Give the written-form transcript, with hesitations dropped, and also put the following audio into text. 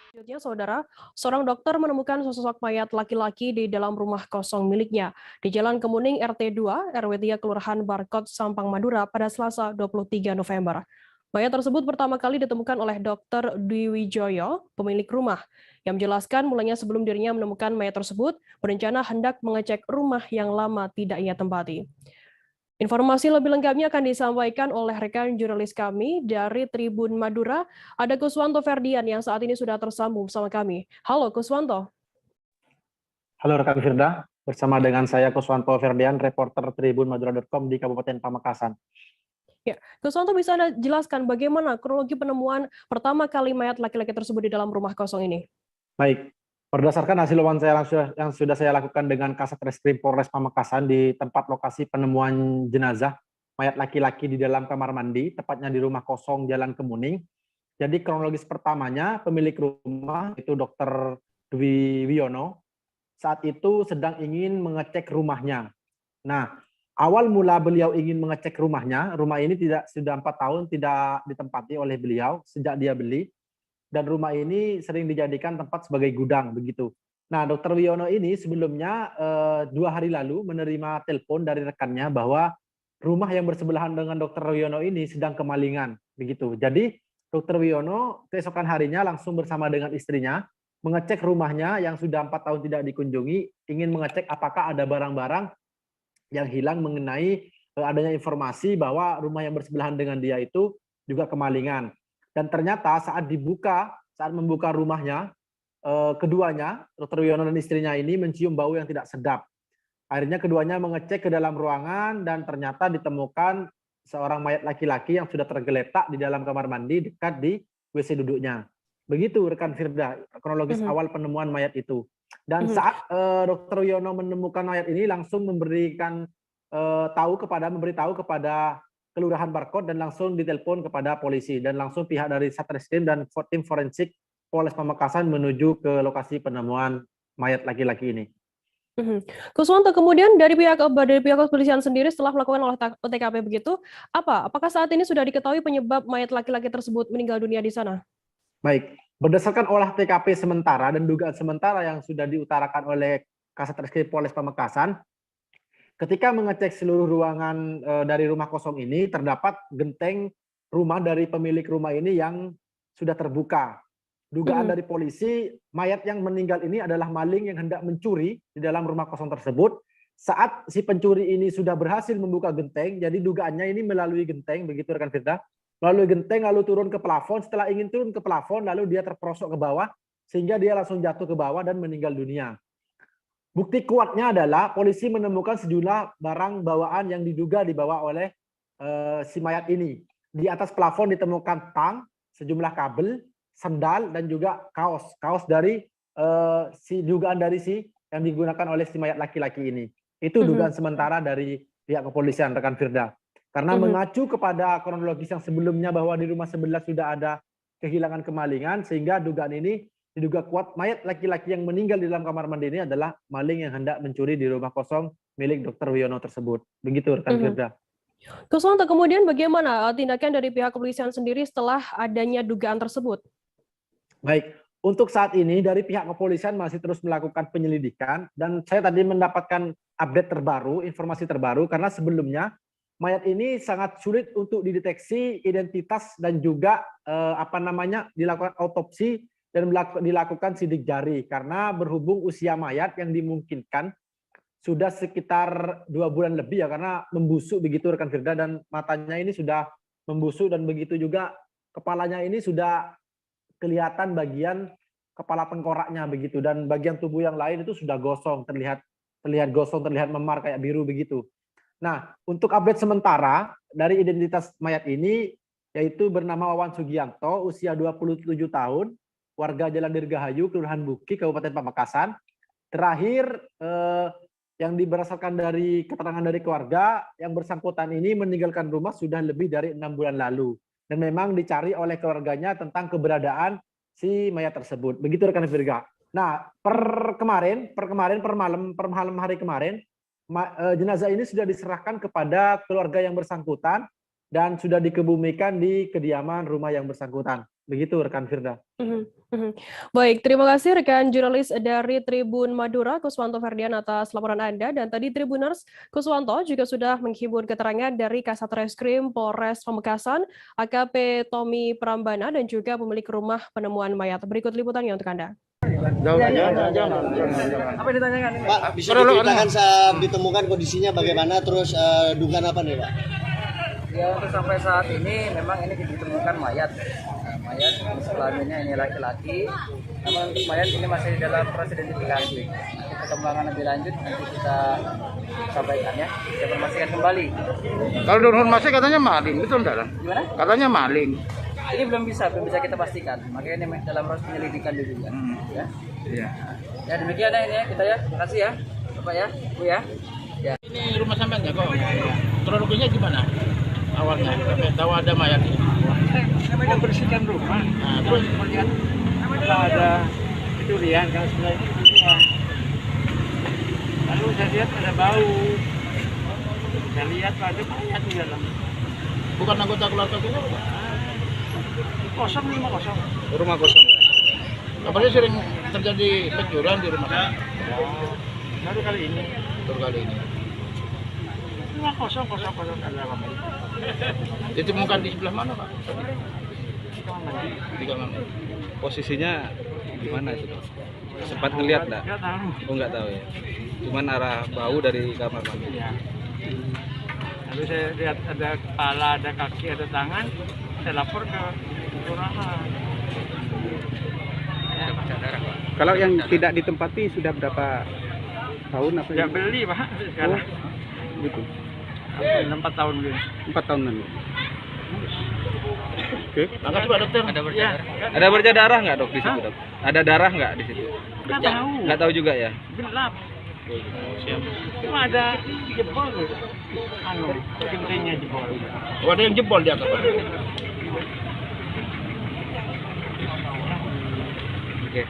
Selanjutnya, Saudara, seorang dokter menemukan sesosok mayat laki-laki di dalam rumah kosong miliknya di Jalan Kemuning RT 2 RW 3 Kelurahan Barkot, Sampang, Madura pada Selasa 23 November. Mayat tersebut pertama kali ditemukan oleh Dr. Dwi Wijoyo, pemilik rumah, yang menjelaskan mulanya sebelum dirinya menemukan mayat tersebut, berencana hendak mengecek rumah yang lama tidak ia tempati. Informasi lebih lengkapnya akan disampaikan oleh rekan jurnalis kami dari Tribun Madura, ada Kuswanto Ferdian yang saat ini sudah tersambung bersama kami. Halo Kuswanto. Halo rekan Firda, bersama dengan saya Kuswanto Ferdian, reporter tribunmadura.com di Kabupaten Pamekasan. Ya, Kuswanto, bisa Anda jelaskan bagaimana kronologi penemuan pertama kali mayat laki-laki tersebut di dalam rumah kosong ini? Baik, berdasarkan hasil wawancara yang sudah saya lakukan dengan Kasat Reskrim Polres Pamekasan di tempat lokasi penemuan jenazah mayat laki-laki di dalam kamar mandi, tepatnya di rumah kosong Jalan Kemuning. Jadi kronologis pertamanya, pemilik rumah itu Dr. Dwi Wiono saat itu sedang ingin mengecek rumahnya. Nah, awal mula beliau ingin mengecek rumahnya, rumah ini sudah 4 tahun tidak ditempati oleh beliau sejak dia beli, dan rumah ini sering dijadikan tempat sebagai gudang begitu. Nah, Dr. Wiono ini sebelumnya 2 hari lalu menerima telepon dari rekannya bahwa rumah yang bersebelahan dengan Dr. Wiono ini sedang kemalingan begitu. Jadi Dr. Wiono keesokan harinya langsung bersama dengan istrinya mengecek rumahnya yang sudah 4 tahun tidak dikunjungi, ingin mengecek apakah ada barang-barang yang hilang mengenai adanya informasi bahwa rumah yang bersebelahan dengan dia itu juga kemalingan. Dan ternyata saat membuka rumahnya, keduanya, Dr. Wiono dan istrinya ini mencium bau yang tidak sedap. Akhirnya keduanya mengecek ke dalam ruangan dan ternyata ditemukan seorang mayat laki-laki yang sudah tergeletak di dalam kamar mandi dekat di WC duduknya. Begitu rekan Firda, kronologis awal penemuan mayat itu. Dan saat Dr. Wiono menemukan mayat ini langsung memberitahu kepada Kelurahan Barkot dan langsung ditelepon kepada polisi, dan langsung pihak dari Satreskrim dan tim forensik Polres Pamekasan menuju ke lokasi penemuan mayat laki-laki ini. Kuswanto, kemudian dari pihak kepolisian sendiri setelah melakukan olah TKP begitu, apakah saat ini sudah diketahui penyebab mayat laki-laki tersebut meninggal dunia di sana? Baik, berdasarkan olah TKP sementara dan dugaan sementara yang sudah diutarakan oleh Kasat Reskrim Polres Pamekasan, ketika mengecek seluruh ruangan dari rumah kosong ini, terdapat genteng rumah dari pemilik rumah ini yang sudah terbuka. Dugaan dari polisi, mayat yang meninggal ini adalah maling yang hendak mencuri di dalam rumah kosong tersebut. Saat si pencuri ini sudah berhasil membuka genteng, jadi dugaannya ini melalui genteng, begitu rekan Firda, melalui genteng lalu turun ke plafon. Setelah ingin turun ke plafon, lalu dia terperosok ke bawah, sehingga dia langsung jatuh ke bawah dan meninggal dunia. Bukti kuatnya adalah polisi menemukan sejumlah barang bawaan yang diduga dibawa oleh si mayat ini. Di atas plafon ditemukan tang, sejumlah kabel, sendal, dan juga kaos dari dugaan dari yang digunakan oleh si mayat laki-laki ini. Itu dugaan sementara dari pihak kepolisian, rekan Firda. Karena mengacu kepada kronologis yang sebelumnya bahwa di rumah sebelah sudah ada kehilangan kemalingan, sehingga dugaan ini diduga kuat mayat laki-laki yang meninggal di dalam kamar mandi ini adalah maling yang hendak mencuri di rumah kosong milik Dr. Wiono tersebut. Begitu rekan Firda. Kuswanto, kemudian bagaimana tindakan dari pihak kepolisian sendiri setelah adanya dugaan tersebut? Baik, untuk saat ini dari pihak kepolisian masih terus melakukan penyelidikan, dan saya tadi mendapatkan update terbaru, informasi terbaru, karena sebelumnya mayat ini sangat sulit untuk dideteksi identitas dan juga dilakukan autopsi dan dilakukan sidik jari, karena berhubung usia mayat yang dimungkinkan sudah sekitar 2 bulan lebih ya, karena membusuk begitu rekan Firda, dan matanya ini sudah membusuk, dan begitu juga kepalanya ini sudah kelihatan bagian kepala tengkoraknya begitu, dan bagian tubuh yang lain itu sudah gosong, terlihat gosong, terlihat memar kayak biru begitu. Nah, untuk update sementara dari identitas mayat ini, yaitu bernama Wawan Sugianto, usia 27 tahun, warga Jalan Dirgahayu, Kelurahan Buki, Kabupaten Pamekasan. Terakhir yang berdasarkan dari keterangan dari keluarga, yang bersangkutan ini meninggalkan rumah sudah lebih dari 6 bulan lalu, dan memang dicari oleh keluarganya tentang keberadaan si mayat tersebut. Begitu rekan Virga. Nah, per malam hari kemarin, jenazah ini sudah diserahkan kepada keluarga yang bersangkutan dan sudah dikebumikan di kediaman rumah yang bersangkutan. Begitu rekan Firda. Baik, terima kasih rekan jurnalis dari Tribun Madura, Kuswanto Ferdian atas laporan Anda. Dan tadi Tribuners, Kuswanto juga sudah menghimpun keterangan dari Kasat Reskrim Polres Pamekasan, AKP Tommy Prambana, dan juga pemilik rumah penemuan mayat. Berikut liputannya untuk Anda. Apa ditanyakan ini? Pak, bisa diceritakan saat ditemukan kondisinya bagaimana, terus dugaan apa nih Pak? Ya, untuk sampai saat ini memang ini ditemukan mayat. Mayat kelaminnya ini laki-laki. Namun untuk mayat ini masih dalam proses identifikasi. Nanti perkembangan lebih lanjut nanti kita sampaikan ya. Kita informasikan kembali. Kalau dari informasi katanya maling, betul enggak? Gimana? Katanya maling. Ini belum bisa kita pastikan. Makanya ini dalam proses penyelidikan dulu ya. Ya. Iya. Ya demikian ya ini ya kita ya. Terima kasih ya, Bapak ya, Bu ya. Ya. Ini rumah sampean ya kok. Kronologinya gimana? Awalnya sampai tahu ada mayat ini. Saya membersihkan rumah. Nah, terus Kemudian ada kecurian kan sebenarnya kecurian. Lalu saya lihat ada bau. Saya lihat ada mayat di dalam. bukan anggota keluarga kita. Kosong, rumah kosong. Rumah kosong. Apalagi sering terjadi pencurian di rumah sana. Baru kali ini. Baru kali ini. Rumah kosong ada apa? Ditemukan di sebelah mana, Pak? Di kamar mandi. Posisinya gimana itu? Sempat ngelihat enggak? Enggak tahu. Oh, enggak tahu ya. Cuman arah bau dari kamar mandi. Ya. Lalu saya lihat ada kepala, ada kaki, ada tangan. Saya lapor ke kelurahan. Ya. Kalau yang tidak ditempati sudah berapa tahun apa? Ya beli Pak sekarang. Gitu. 4 tahun beli. 4 tahun lalu. Oke. Makasih Pak Dokter. Ada Ya, Ada bercak darah nggak dok di situ dok? Ada darah nggak di situ? nggak tahu. Nggak tahu juga ya. Gelap. Cuma ada jebol gitu. Pintunya jebol. Oh, ada yang jebol di atas, Pak. Oke.